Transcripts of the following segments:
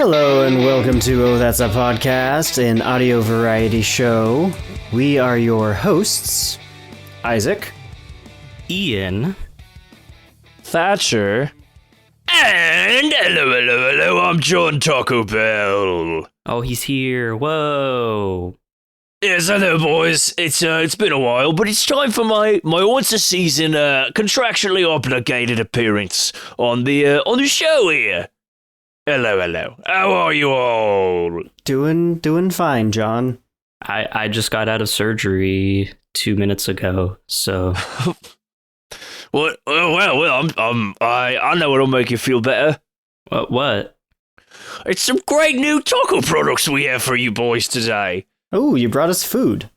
Hello and welcome to Oh That's a Podcast, an audio variety show. We are your hosts, Isaac, Ian, Thatcher, and hello, I'm John Tacobell. Oh, he's here. Whoa. Yes, hello, boys. It's been a while, but it's time for my once a season contractually obligated appearance on the show here. Hello. How are you all? Doing fine, John. I just got out of surgery 2 minutes ago, so... What? Well, I know what'll make you feel better. What? It's some great new taco products we have for you boys today. Oh, you brought us food.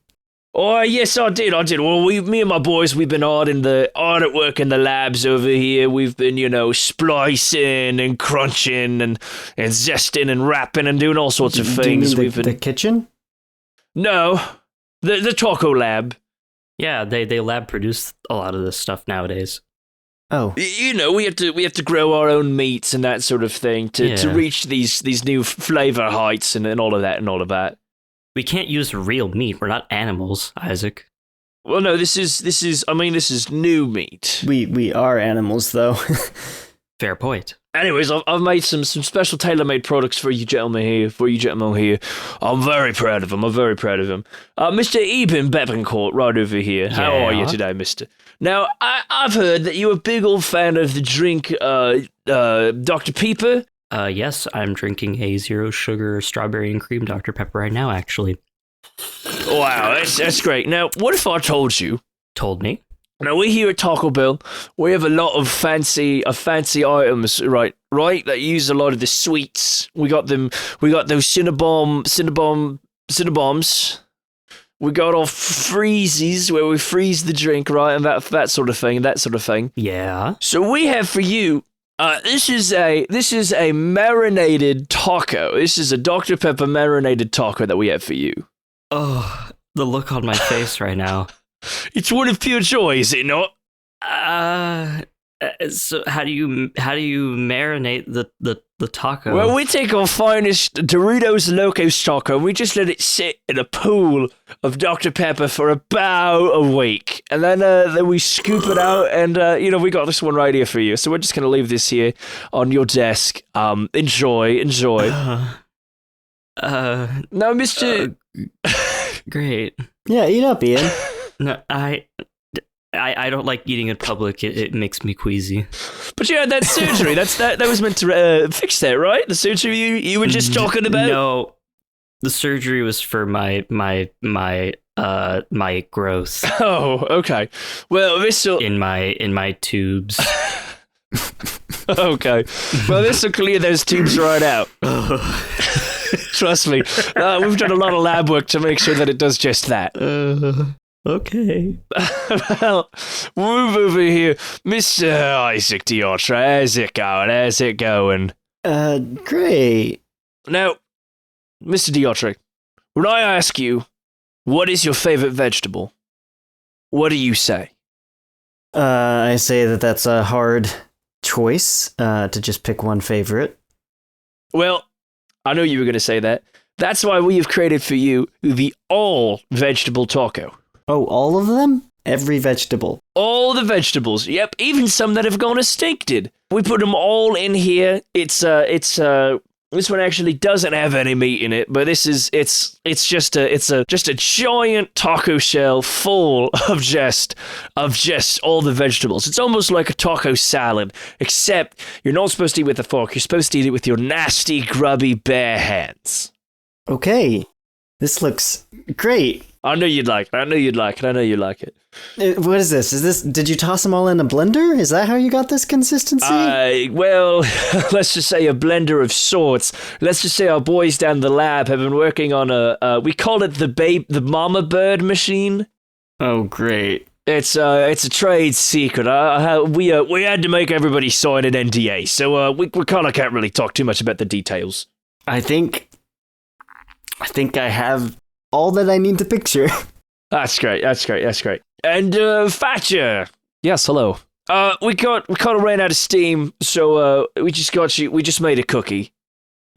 Oh, yes, I did. Well, me and my boys, we've been hard at work in the labs over here. We've been, splicing and crunching and zesting and wrapping and doing all sorts of things. Do you mean the kitchen? No, the taco lab. Yeah, they lab produce a lot of this stuff nowadays. Oh. We have to grow our own meats and that sort of thing to reach these new flavor heights and all of that. We can't use real meat. We're not animals, Isaac. Well, no, this is new meat. We are animals, though. Fair point. Anyways, I've made some special tailor-made products for you gentlemen here. I'm very proud of them. Mr. Eben Betancourt, right over here. How are you today, mister? Now, I've heard that you're a big old fan of the drink, Dr. Pepper. Yes, I'm drinking a zero sugar strawberry and cream Dr. Pepper right now, actually. Wow, that's great. Now, what if I told you? Told me? Now, we here at Taco Bell, we have a lot of fancy items, right, that use a lot of the sweets. We got those Cinnabons. We got our freezes where we freeze the drink, right, and that sort of thing. Yeah. So we have for you, this is a marinated taco. This is a Dr. Pepper marinated taco that we have for you. Oh, the look on my face right now. It's one of pure joy, is it not? So how do you marinate the taco? Well, we take our finest Doritos Locos taco and we just let it sit in a pool of Dr. Pepper for about a week. And then we scoop it out and, we got this one right here for you. So we're just going to leave this here on your desk. Enjoy. Now, Mr. Great. Yeah, eat up, Ian. No, I don't like eating in public. It makes me queasy. But you had that surgery. that was meant to fix that, right? The surgery you were just talking about. No, the surgery was for my growth. Oh, okay. Well, this'll in my tubes. Okay. Well, this'll clear those tubes right out. Trust me. We've done a lot of lab work to make sure that it does just that. Okay. Well, move over here. Mr. Isaac Diotra, how's it going? Great. Now, Mr. Diotra, when I ask you, what is your favorite vegetable? What do you say? I say that's a hard choice, to just pick one favorite. Well, I know you were going to say that. That's why we have created for you the all-vegetable taco. Oh, all of them? Every vegetable? All the vegetables. Yep, even some that have gone extinct. We put them all in here. This one actually doesn't have any meat in it, but it's just a giant taco shell full of just all the vegetables. It's almost like a taco salad, except you're not supposed to eat with a fork. You're supposed to eat it with your nasty, grubby, bare hands. Okay. This looks great. I know you'd like it. What is this? Did you toss them all in a blender? Is that how you got this consistency? Well, let's just say a blender of sorts. Let's just say our boys down the lab have been working on we call it the mama bird machine. Oh, great. It's a trade secret. We had to make everybody sign an NDA, so we kind of can't really talk too much about the details. I think I have all that I need to picture. That's great. And Thatcher. Yes, hello. We kind of ran out of steam, so we just made a cookie.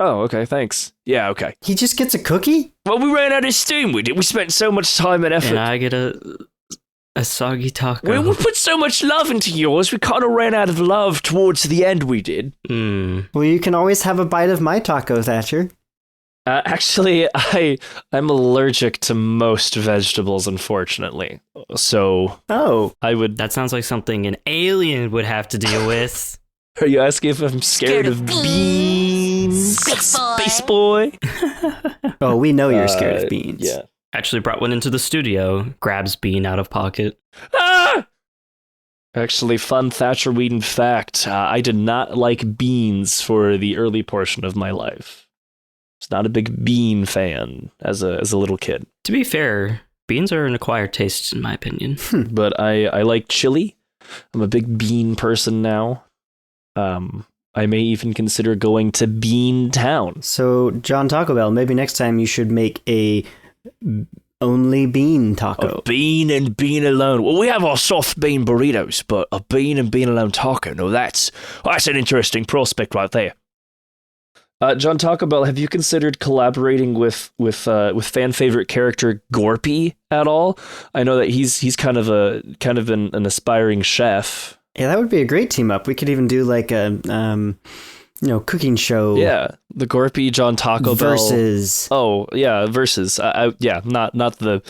Oh, okay, thanks. Yeah, okay. He just gets a cookie? Well, we ran out of steam with it. We spent so much time and effort. And I get a soggy taco. We put so much love into yours, we kind of ran out of love towards the end, we did. Well, you can always have a bite of my taco, Thatcher. Actually, I'm allergic to most vegetables, unfortunately. So I would... That sounds like something an alien would have to deal with. Are you asking if I'm scared of beans? Space boy. Oh, we know you're scared of beans. Yeah. Actually brought one into the studio, grabs bean out of pocket. Ah! Actually, fun Thatcher Whedon fact, I did not like beans for the early portion of my life. I was not a big bean fan as a little kid. To be fair, beans are an acquired taste, in my opinion. But I like chili. I'm a big bean person now. I may even consider going to Bean Town. So, John Tacobell, maybe next time you should make a only bean taco. A bean and bean alone. Well, we have our soft bean burritos, but a bean and bean alone taco. No, that's an interesting prospect right there. John Tacobell, have you considered collaborating with fan favorite character Gorpy at all? I know that he's kind of an aspiring chef. Yeah, that would be a great team up. We could even do like a cooking show. Yeah, the Gorpy John Tacobell versus. Oh yeah, versus. Not the.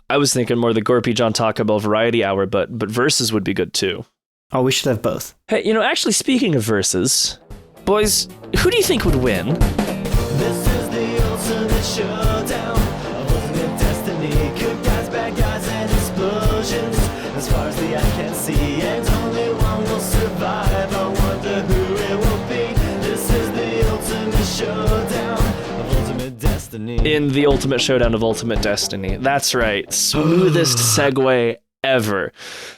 I was thinking more the Gorpy John Tacobell variety hour, but versus would be good too. Oh, we should have both. Hey, actually, speaking of versus, boys, who do you think would win? This is the ultimate showdown of ultimate destiny. Good guys, bad guys, and explosions. As far as the eye can see, and only one will survive. I wonder who it will be. This is the ultimate showdown of ultimate destiny. In the ultimate showdown of ultimate destiny. That's right. Smoothest segue ever.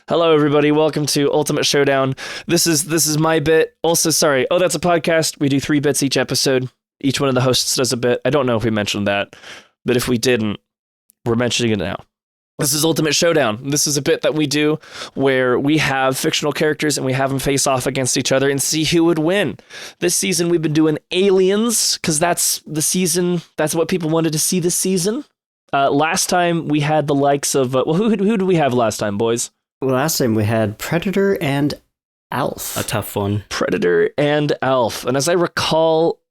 Hello, everybody. Welcome to Ultimate Showdown. This is my bit. Also, sorry. Oh, that's a podcast. We do 3 bits each episode. Each one of the hosts does a bit. I don't know if we mentioned that, but if we didn't, we're mentioning it now. This is Ultimate Showdown. This is a bit that we do where we have fictional characters and we have them face off against each other and see who would win. This season, we've been doing aliens because that's the season. That's what people wanted to see this season. Last time we had the likes of who did we have last time, boys? Last time we had Predator and Alf. A tough one. Predator and Alf. And as I recall,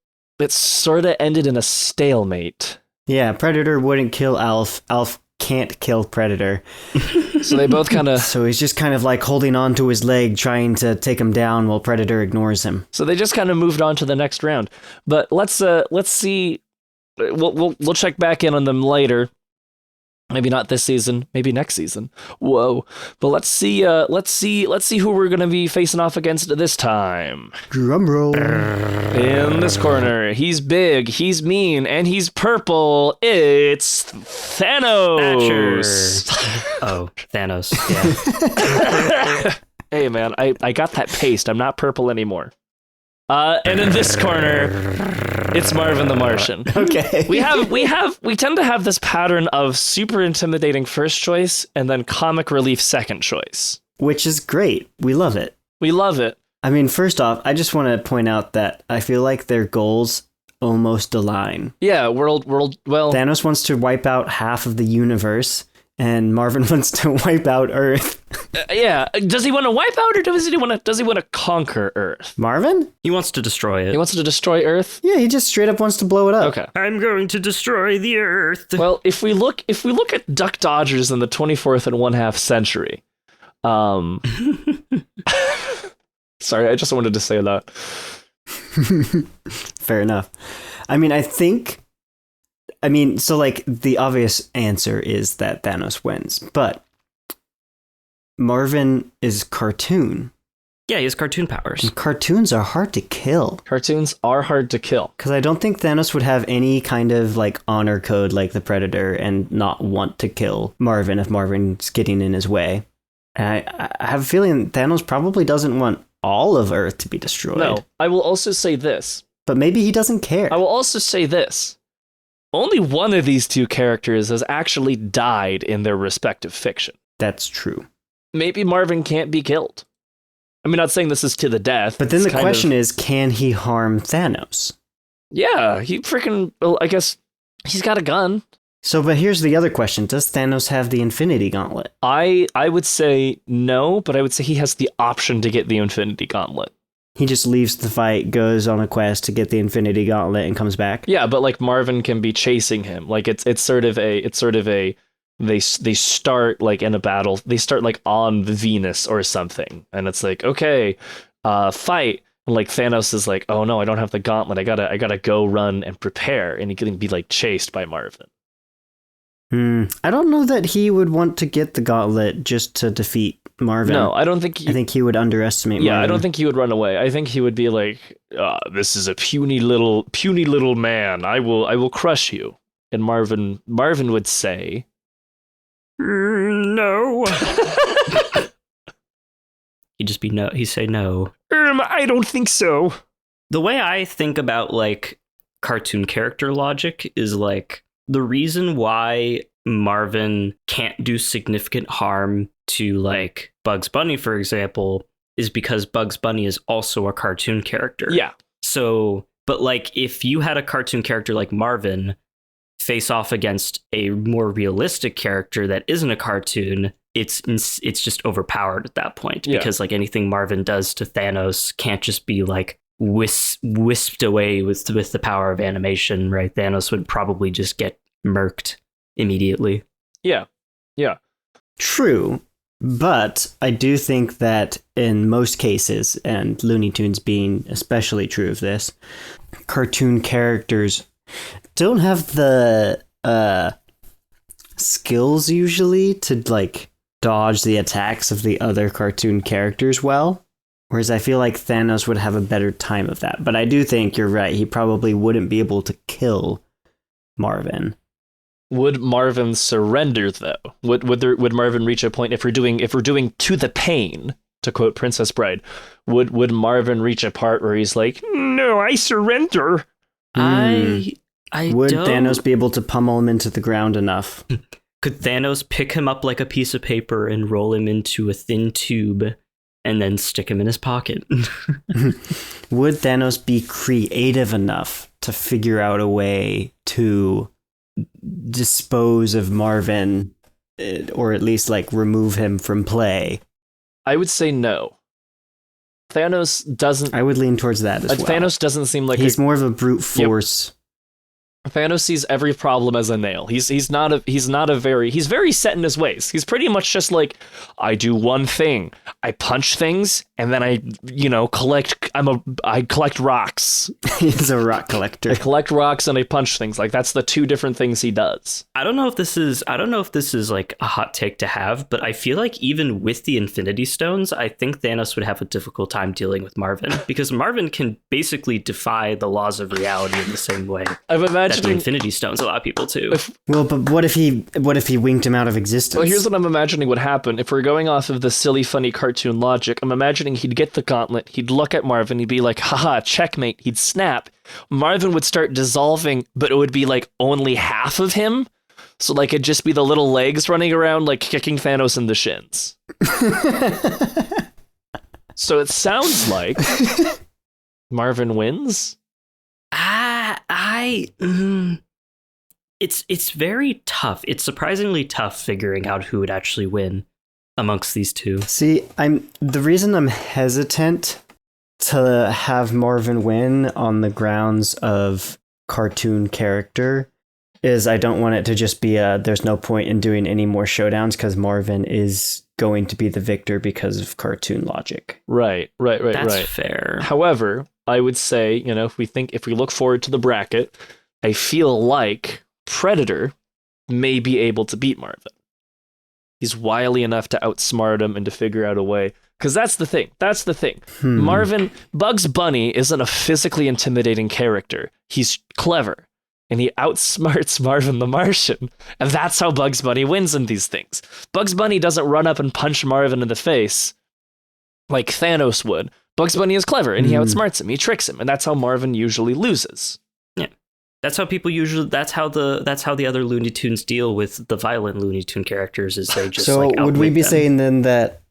it sort of ended in a stalemate. Yeah, Predator wouldn't kill Alf. Alf can't kill Predator. So they both kind of... So he's just kind of like holding on to his leg, trying to take him down while Predator ignores him. So they just kind of moved on to the next round. But let's see... We'll check back in on them later. Maybe not this season, maybe next season. Whoa. But let's see who we're going to be facing off against this time. Drum roll. In this corner, he's big, he's mean, and he's purple. It's Thanos. Oh, Thanos. Yeah. Hey man, I got that paste. I'm not purple anymore. And in this corner, it's Marvin the Martian. Okay. We tend to have this pattern of super intimidating first choice and then comic relief second choice. Which is great. We love it. We love it. I mean, first off, I just want to point out that I feel like their goals almost align. Yeah, well... Thanos wants to wipe out half of the universe, and Marvin wants to wipe out Earth. Yeah, does he want to wipe out or does he want to conquer Earth? Marvin? He wants to destroy it. He wants to destroy Earth? Yeah, he just straight up wants to blow it up. Okay. I'm going to destroy the Earth. Well, if we look at Duck Dodgers in the 24th and 1/2 century, sorry, I just wanted to say that. Fair enough. I mean, so like the obvious answer is that Thanos wins, but Marvin is cartoon. Yeah, he has cartoon powers. And cartoons are hard to kill. Cartoons are hard to kill. Because I don't think Thanos would have any kind of like honor code like the Predator and not want to kill Marvin if Marvin's getting in his way. And I have a feeling Thanos probably doesn't want all of Earth to be destroyed. No, I will also say this. But maybe he doesn't care. I will also say this. Only one of these two characters has actually died in their respective fiction. That's true. Maybe Marvin can't be killed. I'm not saying this is to the death. But then the question is, can he harm Thanos? Yeah, he freaking. Well, I guess he's got a gun. So, but here's the other question. Does Thanos have the Infinity Gauntlet? I would say no, but I would say he has the option to get the Infinity Gauntlet. He just leaves the fight, goes on a quest to get the Infinity Gauntlet, and comes back? Yeah, but like Marvin can be chasing him. Like it's sort of a they start like in a battle. They start like on Venus or something, and it's like, okay, fight. And like Thanos is like, oh no, I don't have the gauntlet. I gotta go run and prepare, and he can be like chased by Marvin. I don't know that he would want to get the gauntlet just to defeat Marvin. No, I don't think. I think he would underestimate Marvin. Yeah, I don't think he would run away. I think he would be like, "This is a puny little man. I will crush you." And Marvin would say, No. He'd just be no. He'd say no. I don't think so. The way I think about like cartoon character logic is like the reason why Marvin can't do significant harm to like Bugs Bunny, for example, is because Bugs Bunny is also a cartoon character. Yeah. So, but like if you had a cartoon character like Marvin face off against a more realistic character that isn't a cartoon, it's just overpowered at that point, because like anything Marvin does to Thanos can't just be like wisped away with the power of animation, right? Thanos would probably just get murked immediately. Yeah. True, but I do think that in most cases, and Looney Tunes being especially true of this, cartoon characters don't have the skills usually to like dodge the attacks of the other cartoon characters well. Whereas I feel like Thanos would have a better time of that. But I do think you're right. He probably wouldn't be able to kill Marvin. Would Marvin surrender though? Would Marvin reach a point if we're doing To the Pain, to quote Princess Bride? Would Marvin reach a part where he's like, "No, I surrender"? I Would don't... Thanos be able to pummel him into the ground enough? Could Thanos pick him up like a piece of paper and roll him into a thin tube and then stick him in his pocket? Would Thanos be creative enough to figure out a way to dispose of Marvin, or at least like remove him from play? I would say no. Thanos doesn't. I would lean towards that as well. Thanos doesn't seem like he's more of a brute force. Thanos sees every problem as a nail. He's very set in his ways. He's pretty much just like, I do one thing. I punch things and then I collect rocks. He's a rock collector. I collect rocks and I punch things. Like that's the two different things he does. I don't know if this is like a hot take to have, but I feel like even with the Infinity Stones, I think Thanos would have a difficult time dealing with Marvin, because Marvin can basically defy the laws of reality in the same way. I'm imagining the Infinity Stones allow people to. Well, but what if he winked him out of existence? Well, here's what I'm imagining would happen. If we're going off of the silly, funny cartoon logic, I'm imagining he'd get the gauntlet, he'd look at Marvin, he'd be like, haha, checkmate, he'd snap. Marvin would start dissolving, but it would be like only half of him. So like it'd just be the little legs running around like kicking Thanos in the shins. So it sounds like Marvin wins. It's very tough. It's surprisingly tough figuring out who would actually win amongst these two. See, the reason I'm hesitant to have Marvin win on the grounds of cartoon character is I don't want it to just be there's no point in doing any more showdowns because Marvin is going to be the victor because of cartoon logic. Right. That's fair. However, I would say, if we look forward to the bracket, I feel like Predator may be able to beat Marvin. He's wily enough to outsmart him and to figure out a way. Because that's the thing. Bugs Bunny isn't a physically intimidating character. He's clever. And he outsmarts Marvin the Martian. And that's how Bugs Bunny wins in these things. Bugs Bunny doesn't run up and punch Marvin in the face like Thanos would. Bugs Bunny is clever and he outsmarts him. He tricks him. And that's how Marvin usually loses. Yeah. That's how the other Looney Tunes deal with the violent Looney Tune characters, is they just so like would we be saying then that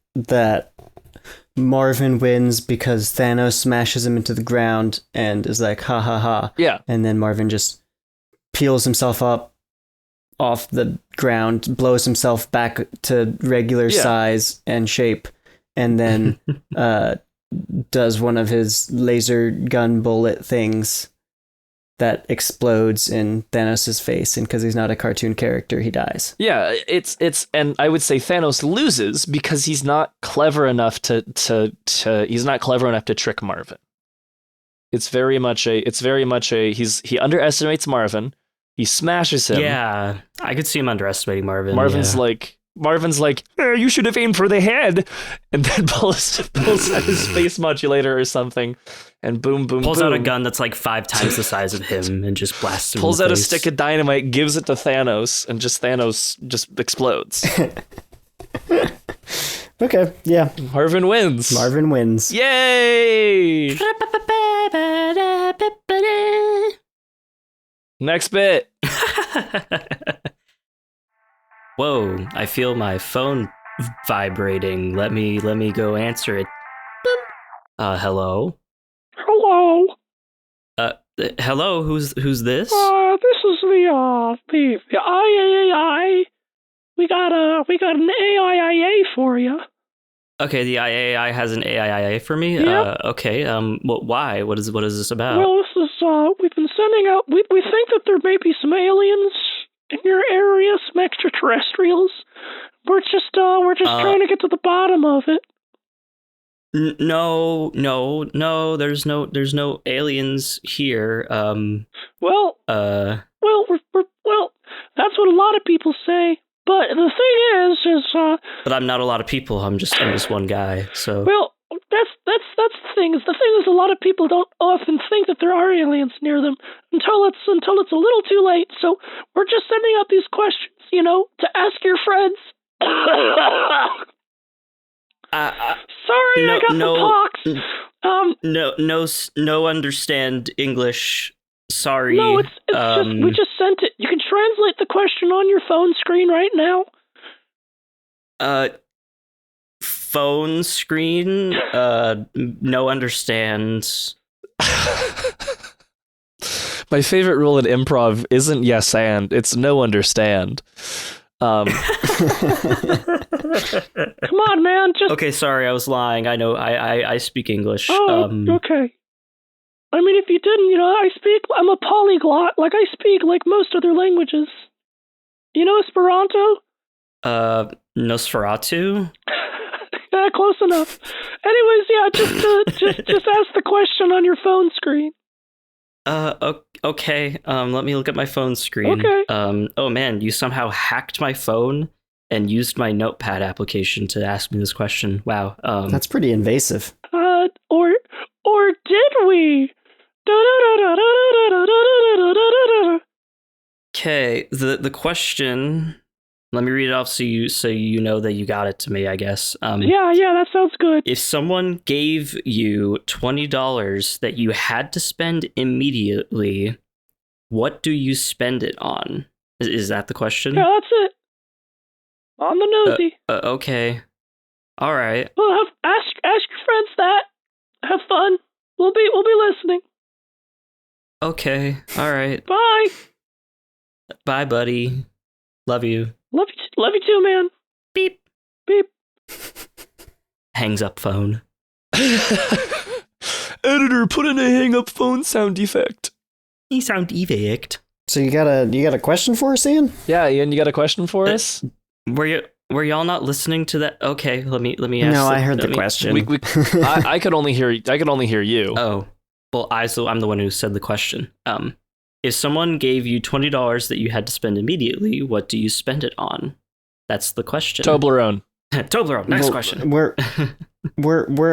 Marvin wins because Thanos smashes him into the ground and is like, ha ha ha. Yeah. And then Marvin just peels himself up off the ground, blows himself back to regular size and shape, and then does one of his laser gun bullet things that explodes in Thanos' face, and because he's not a cartoon character, he dies. Yeah, it's and I would say Thanos loses because he's not clever enough to trick Marvin. He underestimates Marvin. He smashes him. Yeah, I could see him underestimating Marvin. Marvin's like, you should have aimed for the head, and then pulls out his space modulator or something, and boom, pulls out a gun that's like 5 times the size of him and just blasts him. Pulls in the out a face. stick of dynamite, gives it to Thanos, and Thanos just explodes. Okay, yeah. Marvin wins. Yay! Next bit. Whoa, I feel my phone vibrating. Let me go answer it. Boop. Hello? Hello. Hello, who's this? This is the IAAI. We got an AIIA for you. Okay, the IAAI has an AIIA for me? Yep. Okay, why? What is this about? Well, this is we've been sending out. We think that there may be some aliens in your area, some extraterrestrials. We're just trying to get to the bottom of it. No, there's no aliens here. Well, that's what a lot of people say. But the thing is, but I'm not a lot of people. I'm just one guy. So well, that's the thing. The thing is, a lot of people don't often think that there are aliens near them until it's a little too late. So we're just sending out these questions, to ask your friends. Sorry, I got the pox. No, understand English. Sorry. No, it's just we just sent it. You can translate the question on your phone screen right now. Phone screen. No understand. My favorite rule in improv isn't yes and, it's no understand. Come on, man. Just Okay, sorry, I was lying. I know. I speak English. Okay. I mean, if you didn't, I'm a polyglot. Like, I speak like most other languages. You know Esperanto? Nosferatu? Yeah, close enough. Anyways, yeah, just ask the question on your phone screen. Okay. Let me look at my phone screen. Okay. Oh man, you somehow hacked my phone and used my notepad application to ask me this question. Wow. That's pretty invasive. Or did we? Okay. The question. Let me read it off so you know that you got it to me, I guess. Yeah, that sounds good. If someone gave you $20 that you had to spend immediately, what do you spend it on? Is that the question? Yeah, that's it. On the nosy. Okay. All right. Well, ask your friends that. Have fun. We'll be listening. Okay. All right. Bye. Bye, buddy. Love you. Love you too, man. Beep. Beep. Hangs up phone. Editor, put in a hang up phone sound effect. You sound evict. So you got a question for us, Ian? Yeah, Ian, you got a question for us? Were y'all not listening to that? Okay, let me ask. No, I heard the question. I could only hear you. Oh, well, I'm the one who said the question. If someone gave you $20 that you had to spend immediately, what do you spend it on? That's the question. Toblerone. Toblerone. Next question. Where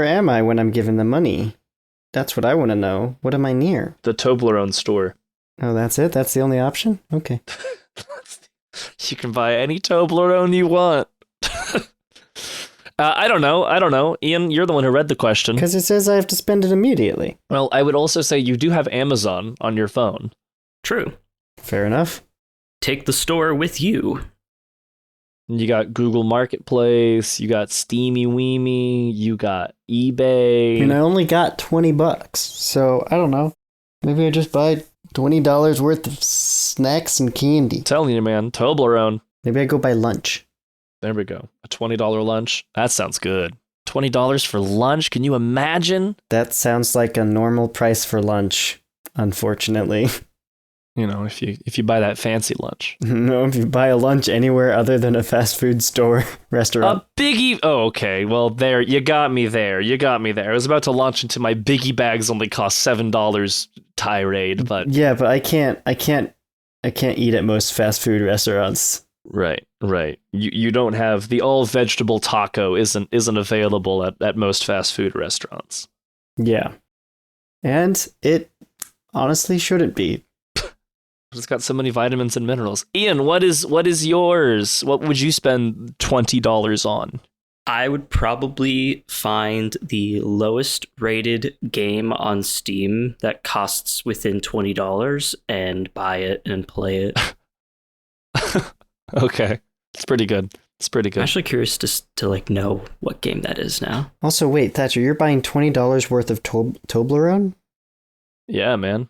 am I when I'm given the money? That's what I want to know. What am I near? The Toblerone store. Oh, that's it? That's the only option? Okay. You can buy any Toblerone you want. I don't know. Ian, you're the one who read the question. Because it says I have to spend it immediately. Well, I would also say you do have Amazon on your phone. True. Fair enough. Take the store with you. You got Google Marketplace, you got Steamy Weemy, you got eBay. I only got $20, so I don't know. Maybe I just buy $20 worth of snacks and candy. I'm telling you, man, Toblerone. Maybe I go buy lunch. There we go. A $20 lunch. That sounds good. $20 for lunch? Can you imagine? That sounds like a normal price for lunch, unfortunately. If you buy that fancy lunch. No, if you buy a lunch anywhere other than a fast food store restaurant. A biggie. Oh, okay. Well, there you got me. There I was about to launch into my biggie bags only cost $7 tirade, but yeah, but I can't eat at most fast food restaurants. Right. You don't have the all vegetable taco isn't available at most fast food restaurants. Yeah, and it honestly shouldn't be. It's got so many vitamins and minerals. Ian, what is yours? What would you spend $20 on? I would probably find the lowest rated game on Steam that costs within $20 and buy it and play it. Okay. It's pretty good. I'm actually curious to know what game that is now. Also, wait, Thatcher, you're buying $20 worth of Toblerone? Yeah, man.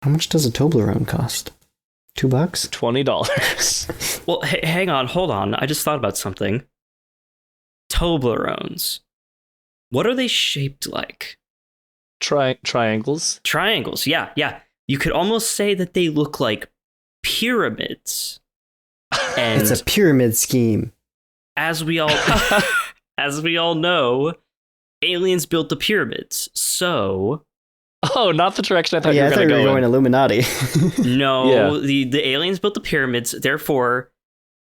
How much does a Toblerone cost? $2? $20. Well, hang on, hold on. I just thought about something. Toblerones. What are they shaped like? Triangles. Triangles, yeah. You could almost say that they look like pyramids. And It's a pyramid scheme. as we all know, aliens built the pyramids. So Oh, not the direction I thought Yeah, I you thought were you going were to going go in. Illuminati. no, Yeah. the aliens built the pyramids. Therefore,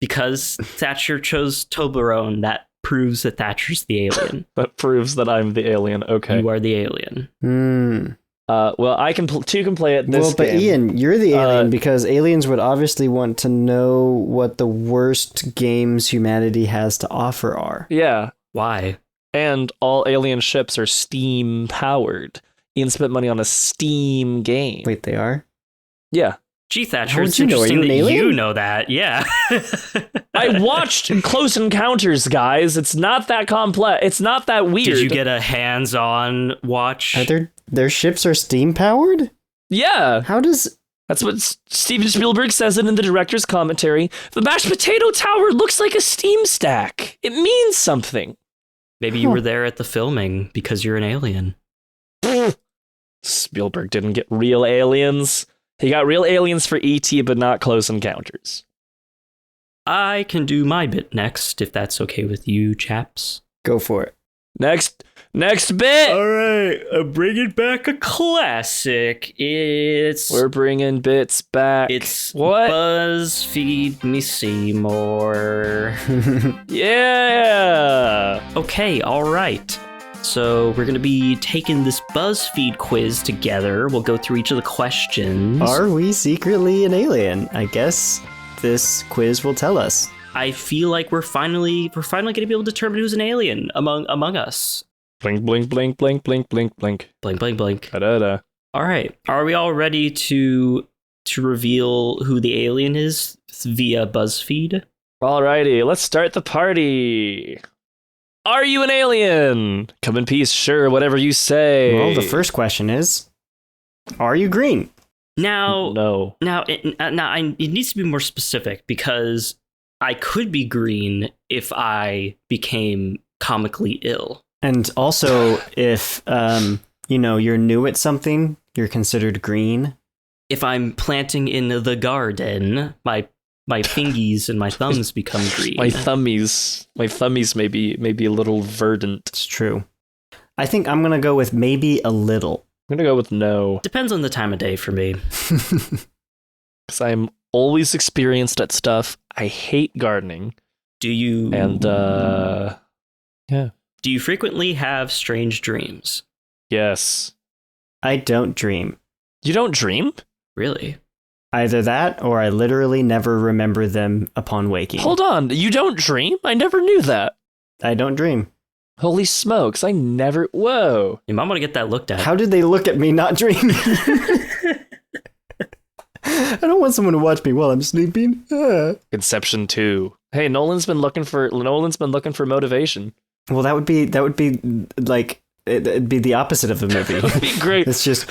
because Thatcher chose Toblerone, that proves that Thatcher's the alien. That proves that I'm the alien. Okay. You are the alien. Well, I can two can play it this Well, but game. Ian, you're the alien because aliens would obviously want to know what the worst games humanity has to offer are. Yeah. Why? And all alien ships are steam powered. Ian spent money on a Steam game. Wait, they are? Yeah. Gee, Thatcher, How would it's you know? Are interesting you an that alien? you know that. Yeah. I watched Close Encounters, guys. It's not that complex. It's not that weird. Did you get a hands-on watch? Are their ships are steam powered? Yeah. How does That's what Steven Spielberg says it in the director's commentary. The mashed potato tower looks like a steam stack. It means something. Maybe you were there at the filming because you're an alien. Spielberg didn't get real aliens. He got real aliens for E.T., but not Close Encounters. I can do my bit next, if that's okay with you, chaps. go for it? Next bit. All right, I'm bringing back a classic. We're bringing bits back. It's what? Buzzfeed Me Seymour. Yeah. Okay, all right. So we're going to be taking this BuzzFeed quiz together. We'll go through each of the questions. Are we secretly an alien? I guess this quiz will tell us. I feel like we're finally going to be able to determine who's an alien among us. Blink, blink, blink, blink, blink, blink, blink. Blink, blink, blink. Da-da-da. All right. Are we all ready to reveal who the alien is via BuzzFeed? Alrighty, let's start the party. Are you an alien? Come in peace, sure, whatever you say. Well, the first question is, are you green? Now, No. it needs to be more specific because I could be green if I became comically ill. And also, if you're new at something, you're considered green. If I'm planting in the garden, my fingies and my thumbs become green. My thummies may be a little verdant. It's true. I think I'm gonna go with maybe a little. I'm gonna go with no, Depends on the time of day for me. because I'm always experienced at stuff. I hate gardening, Do you and yeah, do you frequently have strange dreams? yes. I don't dream. You don't dream? Really? Either that, or I literally never remember them upon waking. Hold on, you don't dream? I never knew that. I don't dream. Holy smokes, I never. Whoa. You might want to get that looked at. How did they look at me not dreaming? I don't want someone to watch me while I'm sleeping. Inception 2. Hey, Nolan's been looking for motivation. Well, that would be like it'd be the opposite of a movie. It'd be great. It's just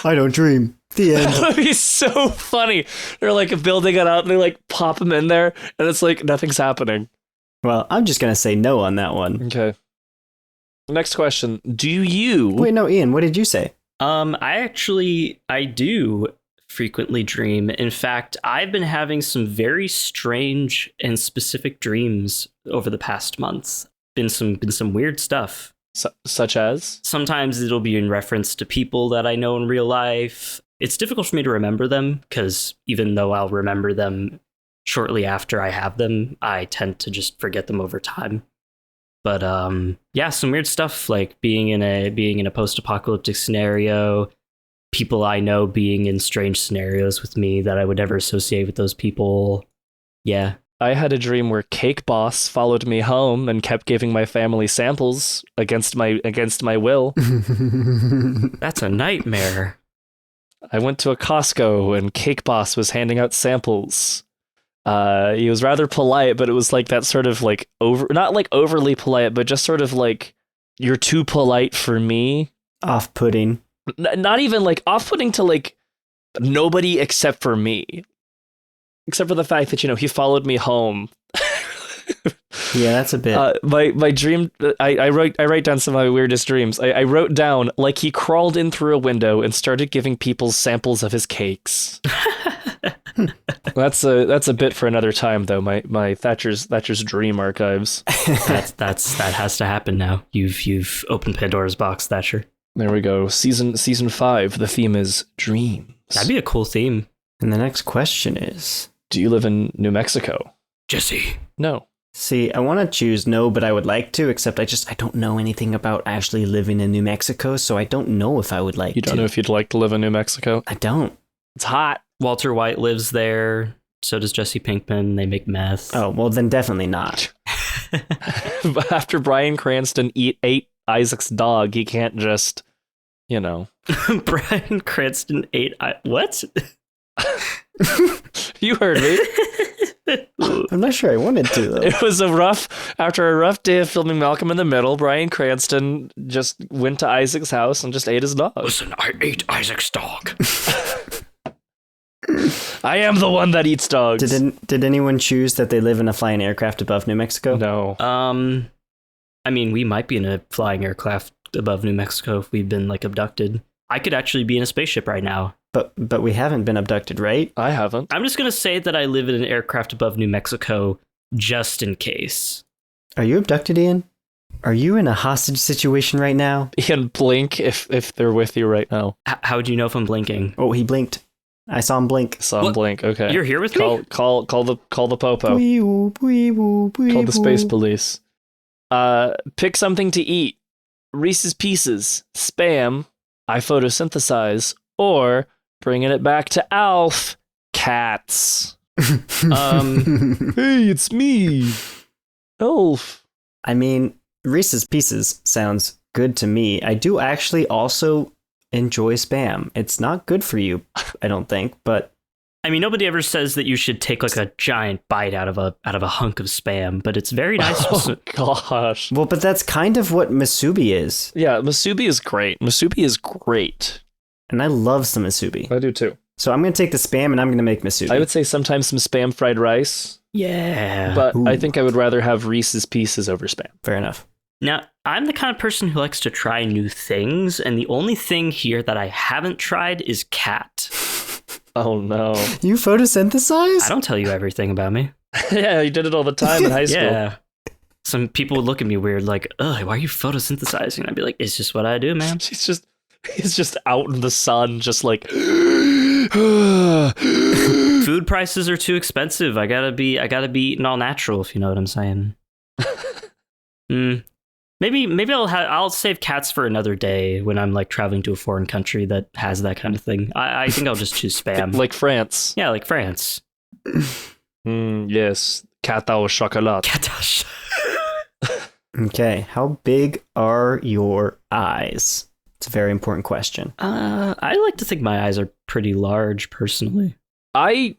I don't dream. The end. That would be so funny. They're like building it out and they like pop him in there and it's like nothing's happening. Well, I'm just gonna say no on that one. Okay. Next question. Do you... Wait, no, Ian, what did you say? I do frequently dream. In fact, I've been having some very strange and specific dreams over the past months. Been some weird stuff. Such as? Sometimes it'll be in reference to people that I know in real life. It's difficult for me to remember them because even though I'll remember them shortly after I have them, I tend to just forget them over time. But yeah, some weird stuff like being in a post-apocalyptic scenario, people I know being in strange scenarios with me that I would never associate with those people. Yeah. I had a dream where Cake Boss followed me home and kept giving my family samples against my will. That's a nightmare. I went to a Costco and Cake Boss was handing out samples. He was rather polite, but it was like that sort of like not like overly polite, but just sort of like, you're too polite for me. Off-putting. Not even like off-putting to like nobody except for me. Except for the fact that, he followed me home. Yeah, that's a bit. My dream, I write down some of my weirdest dreams. I wrote down like he crawled in through a window and started giving people samples of his cakes. That's a bit for another time though. My Thatcher's dream archives. that has to happen now. You've opened Pandora's box, Thatcher. There we go. Season 5. The theme is dreams. That'd be a cool theme. And the next question is, do you live in New Mexico? Jesse. No. See, I want to choose no, but I would like to, except I don't know anything about actually living in New Mexico, so I don't know if I would like to. You don't know if you'd like to live in New Mexico? I don't. It's hot. Walter White lives there. So does Jesse Pinkman. They make meth. Oh, well, then definitely not. After Bryan Cranston ate Isaac's dog, he can't just, Bryan Cranston ate... What? You heard me. I'm not sure I wanted to, though. It was after a rough day of filming Malcolm in the Middle, Bryan Cranston just went to Isaac's house and just ate his dog. Listen, I ate Isaac's dog. I am the one that eats dogs. Did anyone choose that they live in a flying aircraft above New Mexico? No. I mean, we might be in a flying aircraft above New Mexico if we've been, abducted. I could actually be in a spaceship right now. But we haven't been abducted, right? I haven't. I'm just going to say that I live in an aircraft above New Mexico just in case. Are you abducted, Ian? Are you in a hostage situation right now? Ian, blink if they're with you right now. How would you know if I'm blinking? Oh, he blinked. I saw him blink. Blink. Okay. You're here with me? Call the popo. Wee-woo, wee-woo, wee-woo. Call the space police. Pick something to eat. Reese's Pieces, Spam, I photosynthesize, or bringing it back to Alf, cats. Hey, it's me, Alf. I mean, Reese's Pieces sounds good to me. I do actually also enjoy Spam. It's not good for you, I don't think, but I mean, nobody ever says that you should take a giant bite out of a hunk of Spam, but it's very nice. Oh gosh. Well, but that's kind of what Musubi is. Yeah, Musubi is great. And I love some Musubi. I do too. So I'm going to take the Spam and I'm going to make Musubi. I would say sometimes some Spam fried rice. Yeah. But Ooh. I think I would rather have Reese's Pieces over Spam. Fair enough. Now, I'm the kind of person who likes to try new things, and the only thing here that I haven't tried is cat. Oh no. You photosynthesize? I don't tell you everything about me. Yeah, you did it all the time in high school. Yeah. Some people would look at me weird, like, ugh, why are you photosynthesizing? I'd be like, it's just what I do, man. He's just out in the sun, just like Food prices are too expensive. I gotta be eating all natural, if you know what I'm saying. Maybe I'll save cats for another day when I'm traveling to a foreign country that has that kind of thing. I think I'll just choose Spam. like France. Yeah, like France. Yes, cat au chocolat. Catash. Okay, how big are your eyes? It's a very important question. I like to think my eyes are pretty large, personally. I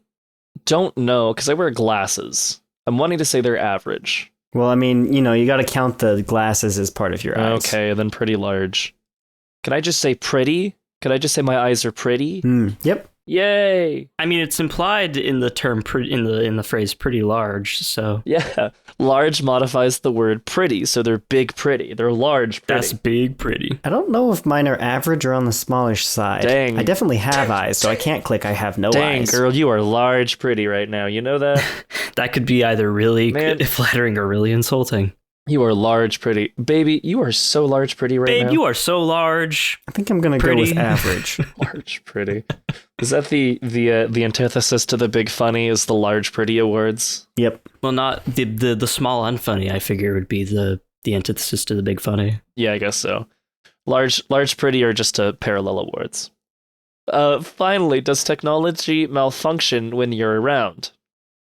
don't know, because I wear glasses. I'm wanting to say they're average. Well, I mean, you got to count the glasses as part of your eyes. Okay, then pretty large. Can I just say pretty? Could I just say my eyes are pretty? Yep. Yay! I mean, it's implied in the term in the phrase "pretty large." So Yeah, large modifies the word pretty, so they're big pretty. They're large pretty. that's big pretty. I don't know if mine are average or on the smallish side. Dang. I definitely have eyes, so I can't click I have no Dang, eyes. girl, you are large pretty right now. You know that? That could be either really Man. flattering or really insulting. You are large pretty. Baby, you are so large pretty right now. Babe, you are so large. I think I'm going to go Pretty. with average. large pretty. Is that the antithesis to the big funny is the large pretty awards? Yep. Well, not the small unfunny. I figure would be the antithesis to the big funny. Yeah, I guess so. Large pretty are just parallel awards. Finally, does technology malfunction when you're around?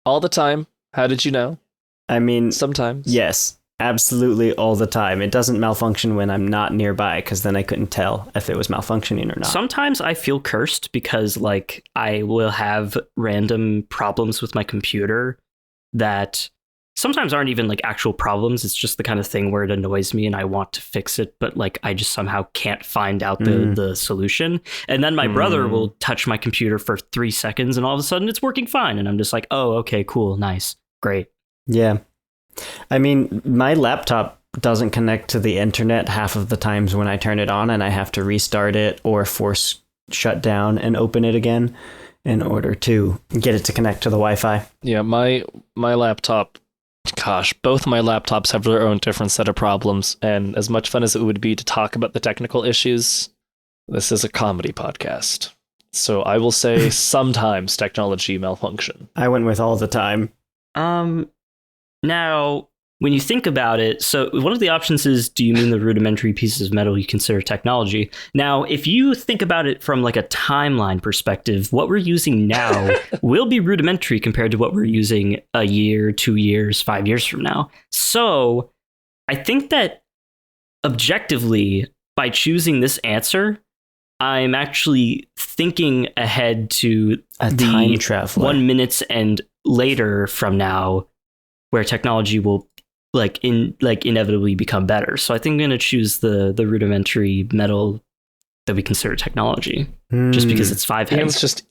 All the time. How did you know? I mean, Sometimes. yes, absolutely all the time. It doesn't malfunction when I'm not nearby, because then I couldn't tell if it was malfunctioning or not. Sometimes I feel cursed because like I will have random problems with my computer that sometimes aren't even like actual problems. It's just the kind of thing where it annoys me and I want to fix it, but like I just somehow can't find out the solution. And then my brother will touch my computer for 3 seconds and all of a sudden it's working fine. And I'm just like, oh, okay, cool, nice, great. Yeah. I mean, my laptop doesn't connect to the internet half of the times when I turn it on, and I have to restart it or force shut down and open it again in order to get it to connect to the Wi-Fi. Yeah, my laptop, gosh, both my laptops have their own different set of problems, and as much fun as it would be to talk about the technical issues, this is a comedy podcast. So I will say sometimes technology malfunction. I went with all the time. Now, when you think about it, so one of the options is, do you mean the rudimentary pieces of metal you consider technology? Now, if you think about it from like a timeline perspective, what we're using now will be rudimentary compared to what we're using a year, 2 years, 5 years from now. So I think that objectively, by choosing this answer, I'm actually thinking ahead to A the time traveler. 1 minute and later from now, where technology will inevitably become better. So I think I'm going to choose the rudimentary metal that we consider technology, just because it's 5 heads.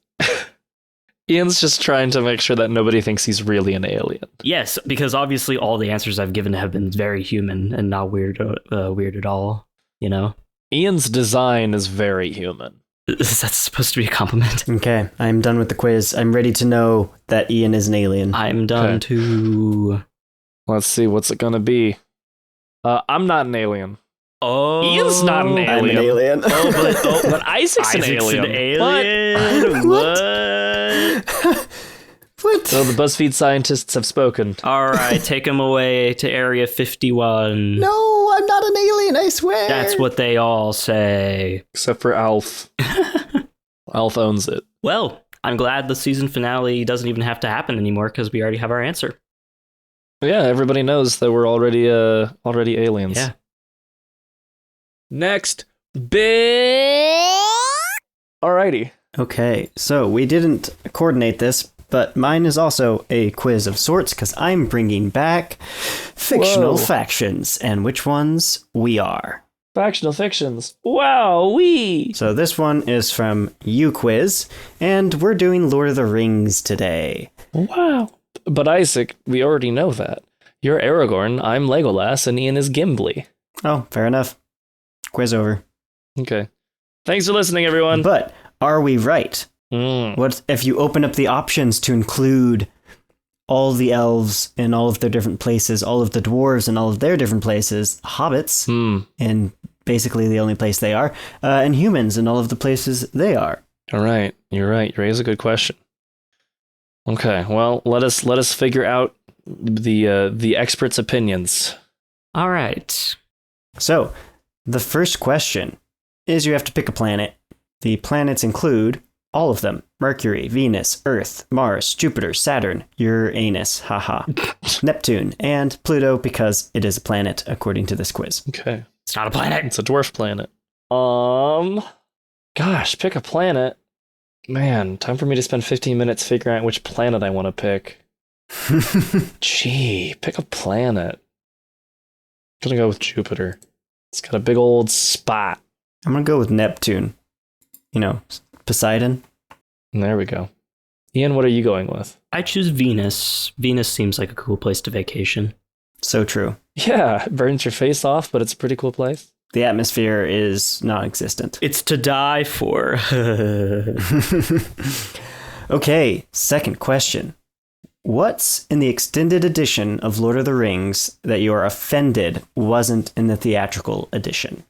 Ian's just trying to make sure that nobody thinks he's really an alien. Yes, because obviously all the answers I've given have been very human and not weird at all. You know, Ian's design is very human. is that supposed to be a compliment? Okay, I'm done with the quiz. I'm ready to know that Ian is an alien. I'm done Okay. too. Let's see, what's it gonna be? I'm not an alien. Oh, Ian's not an I'm an alien. alien. But Isaac's an alien. An alien. What? What? So the BuzzFeed scientists have spoken. All right, take him away to Area 51. No, I'm not an alien, I swear. That's what they all say. Except for Alf. Alf owns it. Well, I'm glad the season finale doesn't even have to happen anymore because we already have our answer. Yeah, everybody knows that we're already aliens. Yeah. Next. Alrighty. Okay, so we didn't coordinate this, but mine is also a quiz of sorts because I'm bringing back fictional Whoa. factions and which ones we are. Factional fictions. Wow, wee. So this one is from UQuiz, and we're doing Lord of the Rings today. Wow. But Isaac, we already know that. You're Aragorn, I'm Legolas, and Ian is Gimli. Oh, fair enough. Quiz over. Okay. Thanks for listening, everyone. But are we right? What if you open up the options to include all the elves in all of their different places, all of the dwarves in all of their different places, hobbits in basically the only place they are, and humans in all of the places they are? All right. You're right. You raise a good question. Okay. Well, let us figure out the experts' opinions. All right. So, the first question is you have to pick a planet. The planets include all of them: Mercury, Venus, Earth, Mars, Jupiter, Saturn, Uranus, haha, Neptune, and Pluto, because it is a planet, according to this quiz. Okay. It's not a planet. It's a dwarf planet. Gosh, pick a planet. Man, time for me to spend 15 minutes figuring out which planet I want to pick. Gee, pick a planet. I'm gonna go with Jupiter. It's got a big old spot. I'm gonna go with Neptune. You know, Poseidon. And there we go. Ian, what are you going with? I choose Venus. Venus seems like a cool place to vacation. So true. Yeah, it burns your face off, but it's a pretty cool place. The atmosphere is non-existent. It's to die for. Okay, second question. What's in the extended edition of Lord of the Rings that you are offended wasn't in the theatrical edition?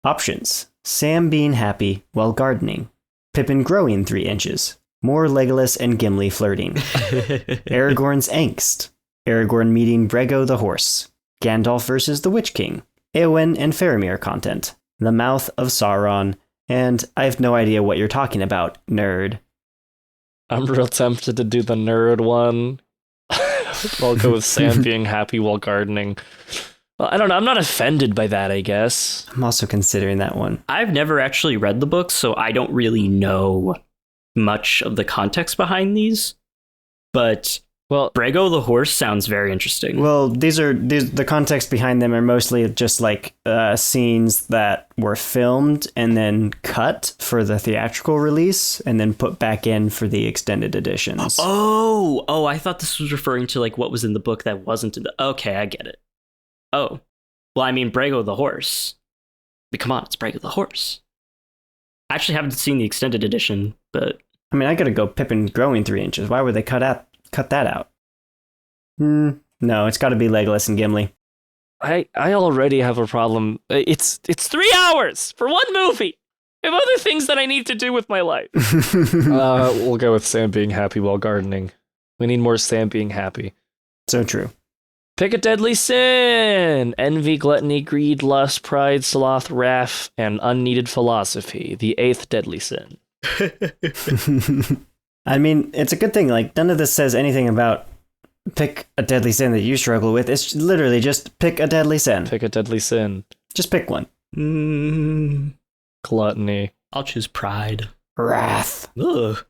Options. Sam being happy while gardening. Pippin growing 3 inches. More Legolas and Gimli flirting. Aragorn's angst. Aragorn meeting Brego the horse. Gandalf versus the Witch King. Eowyn and Faramir content. The mouth of Sauron. And I have no idea what you're talking about, nerd. I'm real tempted to do the nerd one. I'll go with Sam being happy while gardening. Well, I don't know. I'm not offended by that, I guess. I'm also considering that one. I've never actually read the book, so I don't really know much of the context behind these. But Well, Brego the horse sounds very interesting. Well, the context behind them are mostly just like scenes that were filmed and then cut for the theatrical release and then put back in for the extended editions. Oh, I thought this was referring to like what was in the book that wasn't in the. Okay, I get it. Oh, well, I mean Brego the horse. But come on, it's Brego the horse. I actually haven't seen the extended edition, but I mean, I gotta go Pippin growing 3 inches. Why would they cut that out? No, it's got to be Legolas and Gimli. I already have a problem. It's 3 hours for one movie. I have other things that I need to do with my life. We'll go with Sam being happy while gardening. We need more Sam being happy. So true. Pick a deadly sin. Envy, gluttony, greed, lust, pride, sloth, wrath, and unneeded philosophy. The 8th deadly sin. I mean, it's a good thing. Like, none of this says anything about pick a deadly sin that you struggle with. It's literally just pick a deadly sin. Pick a deadly sin. Just pick one. Gluttony. I'll choose pride. Wrath. Ugh.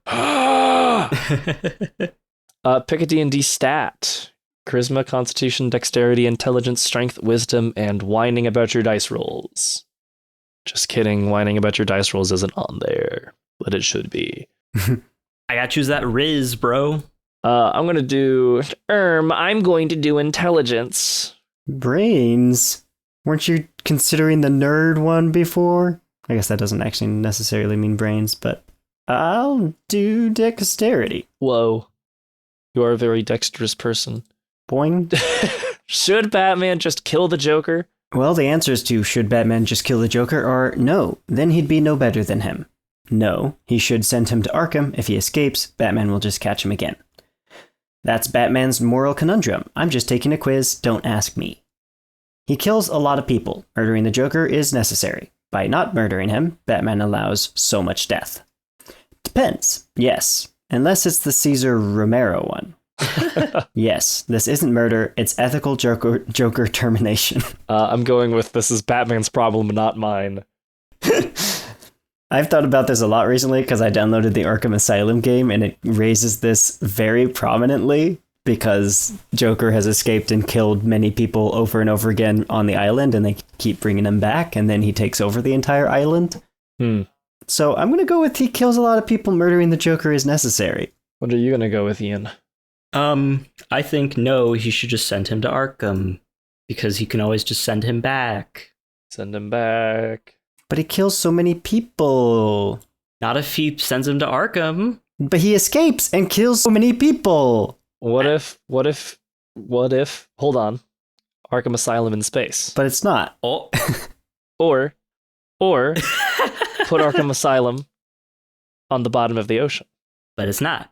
Pick a D&D stat. Charisma, constitution, dexterity, intelligence, strength, wisdom, and whining about your dice rolls. Just kidding, whining about your dice rolls isn't on there, but it should be. I gotta choose that Riz, bro. I'm going to do intelligence. Brains? Weren't you considering the nerd one before? I guess that doesn't actually necessarily mean brains, but I'll do dexterity. Whoa. You are a very dexterous person. Boing. Should Batman just kill the Joker? Well, the answers to should Batman just kill the Joker are no, then he'd be no better than him. No, he should send him to Arkham. If he escapes, Batman will just catch him again. That's Batman's moral conundrum. I'm just taking a quiz, don't ask me. He kills a lot of people. Murdering the Joker is necessary. By not murdering him, Batman allows so much death. Depends. Yes. Unless it's the Cesar Romero one. Yes, this isn't murder, it's ethical Joker termination. I'm going with this is Batman's problem, not mine. I've thought about this a lot recently because I downloaded the Arkham Asylum game and it raises this very prominently because Joker has escaped and killed many people over and over again on the island and they keep bringing him back and then he takes over the entire island. So I'm going to go with he kills a lot of people, murdering the Joker is necessary. What are you going to go with, Ian? I think no, he should just send him to Arkham because he can always just send him back. Send him back. But he kills so many people. Not if he sends him to Arkham. But he escapes and kills so many people. What if, hold on, Arkham Asylum in space. But it's not. Oh. Or put Arkham Asylum on the bottom of the ocean. But it's not.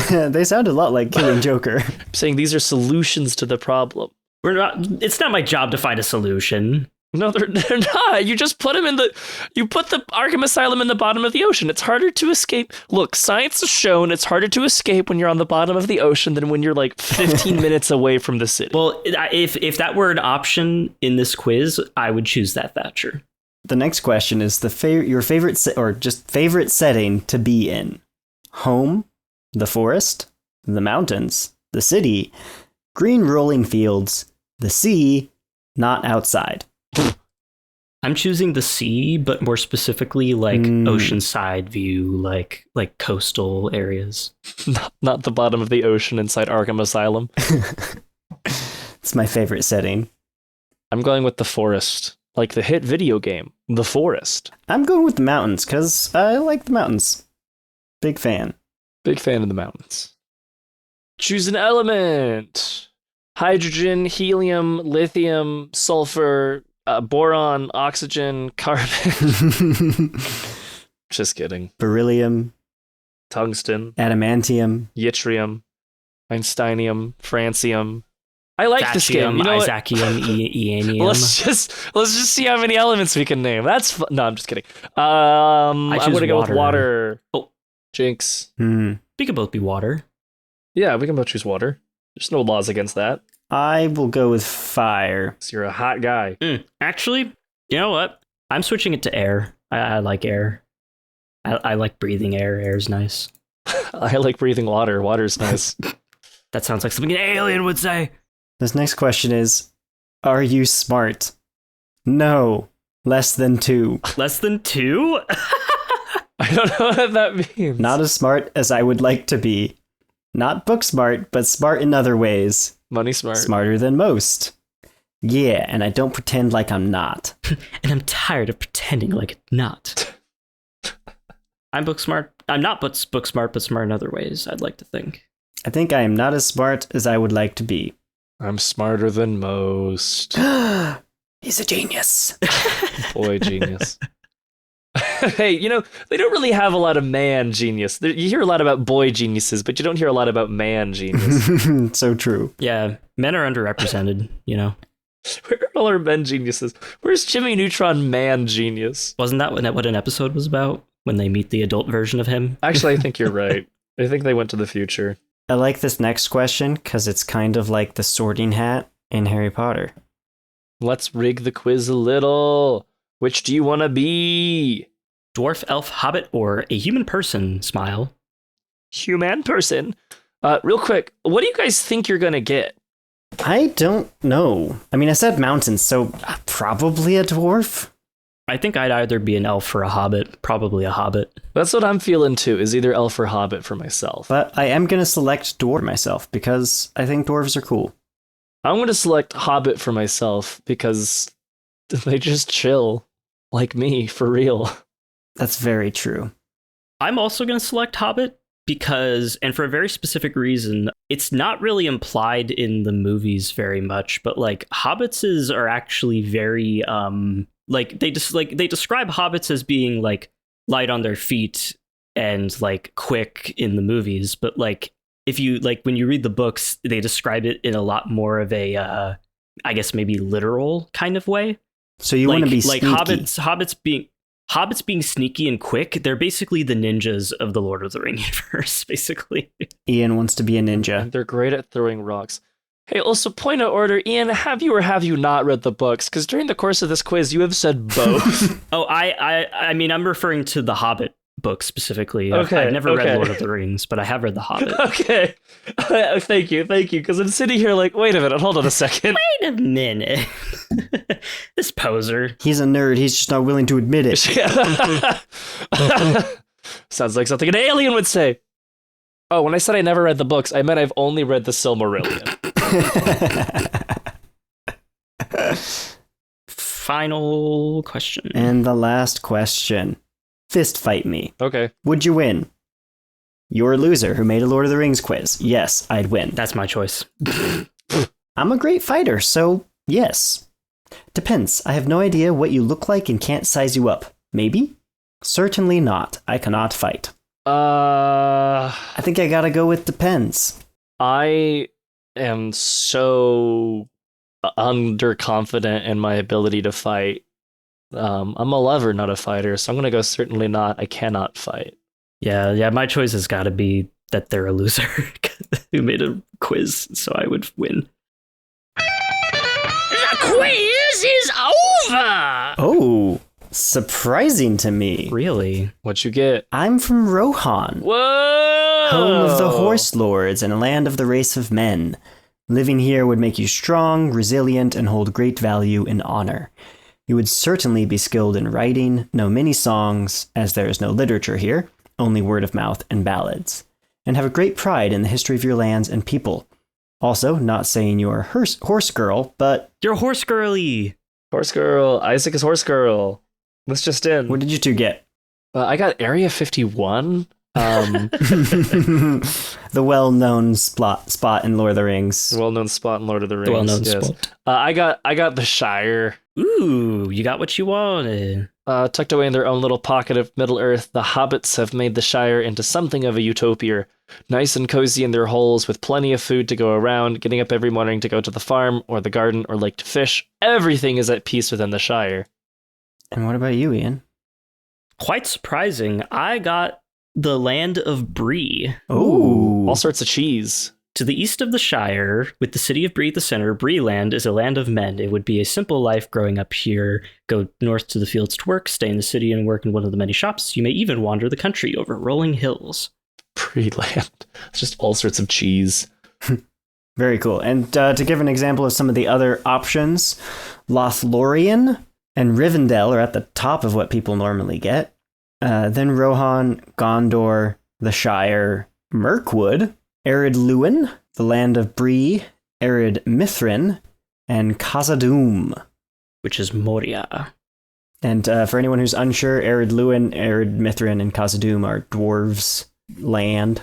They sound a lot like killing Joker. I'm saying these are solutions to the problem. It's not my job to find a solution. No, they're not. You just put you put the Arkham Asylum in the bottom of the ocean. It's harder to escape. Look, science has shown it's harder to escape when you're on the bottom of the ocean than when you're like 15 minutes away from the city. Well, if that were an option in this quiz, I would choose that, Thatcher. The next question is your favorite or just favorite setting to be in: home, the forest, the mountains, the city, green rolling fields, the sea, not outside. I'm choosing the sea, but more specifically like oceanside view, like coastal areas. Not the bottom of the ocean inside Arkham Asylum. It's my favorite setting. I'm going with the forest, like the hit video game, The Forest. I'm going with the mountains because I like the mountains. Big fan. Big fan of the mountains. Choose an element. Hydrogen, helium, lithium, sulfur, boron, oxygen, carbon. Just kidding. Beryllium, Tungsten, adamantium, yttrium, einsteinium, francium. I like this game. You know what? Isaacium, Eanium. Let's just see how many elements we can name. That's fun. No, I'm just kidding. I'm gonna go with water. Oh, Jinx. we could both be water. Yeah, we can both choose water. There's no laws against that. I will go with fire. So you're a hot guy. Actually, you know what? I'm switching it to air. I like air. I like breathing air. Air's nice. I like breathing water. Water's nice. That sounds like something an alien would say. This next question is, are you smart? No. Less than 2. Less than 2? I don't know what that means. Not as smart as I would like to be. Not book smart, but smart in other ways. Money smart. Smarter than most. Yeah, and I don't pretend like I'm not. And I'm tired of pretending like it's not. I'm book smart. I'm not book smart, but smart in other ways, I'd like to think. I think I am not as smart as I would like to be. I'm smarter than most. He's a genius. Boy genius. Hey, you know, they don't really have a lot of man genius. You hear a lot about boy geniuses, but you don't hear a lot about man genius. So true. Yeah, men are underrepresented, you know. Where are all our men geniuses? Where's Jimmy Neutron man genius? Wasn't that what an episode was about? When they meet the adult version of him? Actually, I think you're right. I think they went to the future. I like this next question because it's kind of like the sorting hat in Harry Potter. Let's rig the quiz a little. Which do you want to be? Dwarf, elf, hobbit, or a human person? Smile. Human person. Real quick, what do you guys think you're going to get? I don't know. I mean, I said mountains, so probably a dwarf. I think I'd either be an elf or a hobbit. Probably a hobbit. That's what I'm feeling too, is either elf or hobbit for myself. But I am going to select dwarf myself because I think dwarves are cool. I'm going to select hobbit for myself because they just chill. Like me, for real. That's very true. I'm also going to select hobbit because, and for a very specific reason, it's not really implied in the movies very much, but like hobbits are actually very, they describe hobbits as being like light on their feet and like quick in the movies, but like if you like when you read the books, they describe it in a lot more of a I guess maybe literal kind of way. So you want to be like sneaky. hobbits being sneaky and quick. They're basically the ninjas of the Lord of the Rings universe, basically. Ian wants to be a ninja. They're great at throwing rocks. Hey, also, point of order, Ian, have you or have you not read the books? Because during the course of this quiz, you have said both. Oh, I mean, I'm referring to the Hobbit book specifically. Okay, I've never read Lord of the Rings, but I have read the Hobbit. Okay. Thank you. Because I'm sitting here like, wait a minute, hold on a second. Wait a minute. This poser. He's a nerd. He's just not willing to admit it. Sounds like something an alien would say. Oh, when I said I never read the books, I meant I've only read the Silmarillion. Final question. And the last question. Fist fight me. Okay. Would you win? You're a loser who made a Lord of the Rings quiz. Yes, I'd win. That's my choice. I'm a great fighter, so yes. Depends. I have no idea what you look like and can't size you up. Maybe? Certainly not. I cannot fight. I think I gotta go with depends. I am so underconfident in my ability to fight. I'm a lover, not a fighter, so I'm gonna go certainly not. I cannot fight. Yeah, my choice has got to be that they're a loser who made a quiz, so I would win. The quiz is over! Oh, surprising to me. Really? What you get? I'm from Rohan, Whoa! home of the Horse Lords and a land of the race of men. Living here would make you strong, resilient, and hold great value and honor. You would certainly be skilled in writing, know many songs, as there is no literature here, only word of mouth and ballads, and have a great pride in the history of your lands and people. Also, not saying you are a horse girl, but... You're horse girly. Horse girl. Isaac is horse girl. That's just in. What did you two get? I got Area 51. The well-known spot in Lord of the Rings. Well-known spot in Lord of the Rings. The well-known yes. spot. I got the Shire. Ooh, you got what you wanted. Tucked away in their own little pocket of Middle-earth, the hobbits have made the Shire into something of a utopia. Nice and cozy in their holes, with plenty of food to go around, getting up every morning to go to the farm, or the garden, or lake to fish. Everything is at peace within the Shire. And what about you, Ian? Quite surprising. I got the land of Bree. Ooh. All sorts of cheese. To the east of the Shire, with the city of Bree at the center, Bree land is a land of men. It would be a simple life growing up here. Go north to the fields to work, stay in the city and work in one of the many shops. You may even wander the country over rolling hills. Bree land. It's just all sorts of cheese. Very cool. And to give an example of some of the other options, Lothlorien and Rivendell are at the top of what people normally get. Then Rohan, Gondor, the Shire, Mirkwood, Ered Luin, the land of Bree, Ered Mithrin, and Khazad-dûm, Which is Moria. And for anyone who's unsure, Ered Luin, Ered Mithrin, and Khazad-dûm are dwarves' land.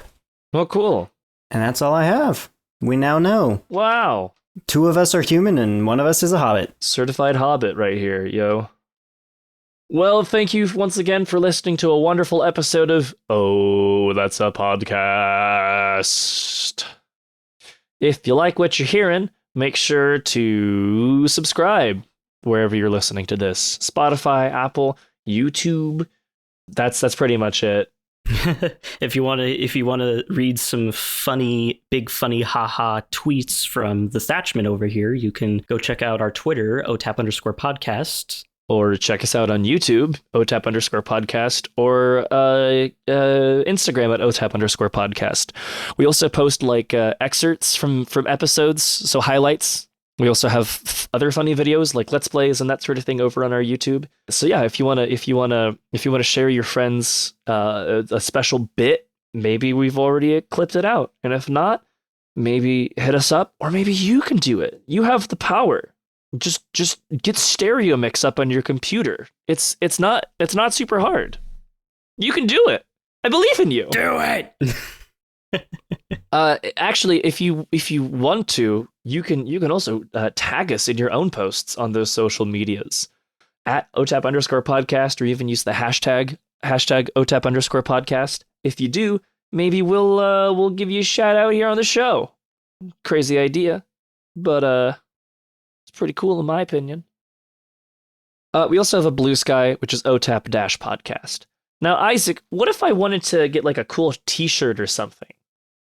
Well, cool. And that's all I have. We now know. Wow. 2 of us are human and 1 of us is a hobbit. Certified hobbit right here, yo. Well, thank you once again for listening to a wonderful episode of Oh, That's a Podcast. If you like what you're hearing, make sure to subscribe wherever you're listening to this. Spotify, Apple, YouTube. That's pretty much it. If you want to read some big funny haha tweets from the Thatchman over here, you can go check out our Twitter, OTAP_podcast. Or check us out on YouTube, OTAP_podcast, or Instagram at OTAP_podcast. We also post excerpts from episodes, so highlights. We also have other funny videos like Let's Plays and that sort of thing over on our YouTube. So yeah, if you wanna share your friends a special bit, maybe we've already clipped it out, and if not, maybe hit us up, or maybe you can do it. You have the power. Just get stereo mix up on your computer. It's not super hard. You can do it. I believe in you. Do it. Actually, if you want to, you can also tag us in your own posts on those social medias at OTAP_podcast, or even use the hashtag OTAP_podcast. If you do, maybe we'll give you a shout out here on the show. Crazy idea, but pretty cool in my opinion. We also have a Blue Sky, which is OTAP-podcast. Now, Isaac, what if I wanted to get a cool t-shirt or something?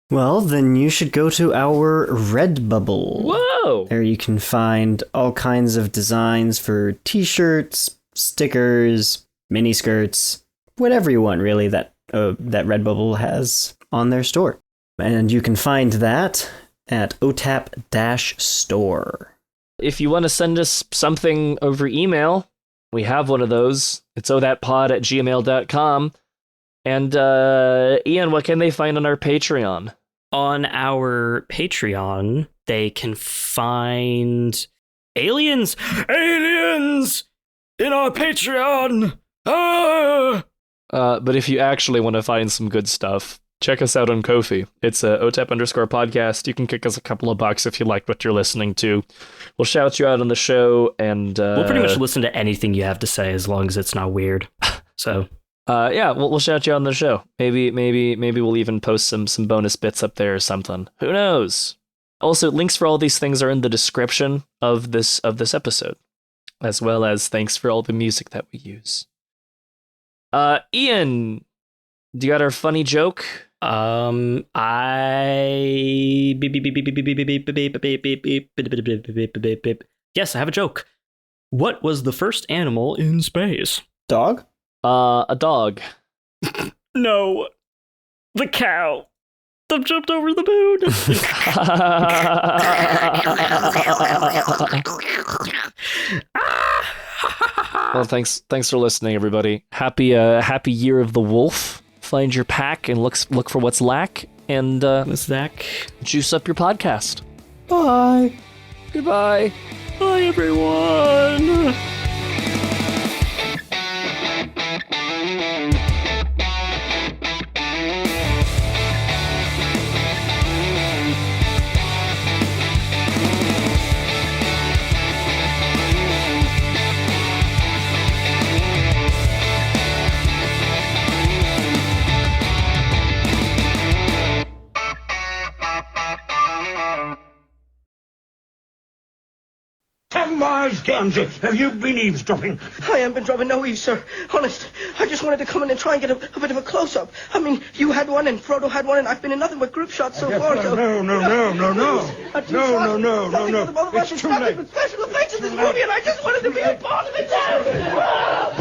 Well, then you should go to our Redbubble. Whoa! There you can find all kinds of designs for t-shirts, stickers, miniskirts, whatever you want, really, that Redbubble has on their store. And you can find that at OTAP-store. If you want to send us something over email, we have one of those. It's othatpod@gmail.com. And Ian, what can they find on our Patreon? On our Patreon, they can find aliens in our Patreon. But if you actually want to find some good stuff, check us out on Ko-fi. It's OTAP_podcast. You can kick us a couple of bucks if you like what you're listening to. We'll shout you out on the show, and we'll pretty much listen to anything you have to say as long as it's not weird. So yeah, we'll shout you out on the show. Maybe we'll even post some bonus bits up there or something. Who knows? Also, links for all these things are in the description of this episode, as well as thanks for all the music that we use. Ian, do you got our funny joke? Yes, I have a joke. What was the first animal in space? Dog? A dog. No. The cow. That jumped over the moon. Well, thanks for listening, everybody. Happy year of the wolf. Find your pack and look for what's lack, and What's that? juice up your podcast. Bye. Goodbye. Bye, everyone. Miles Guernsey, have you been eavesdropping? I haven't been dropping no eaves, sir. Honest, I just wanted to come in and try and get a bit of a close-up. I mean, you had one and Frodo had one, and I've been in nothing but group shots so far. So, No. It's too late. Special effects in this movie, and I just wanted to be a part of it.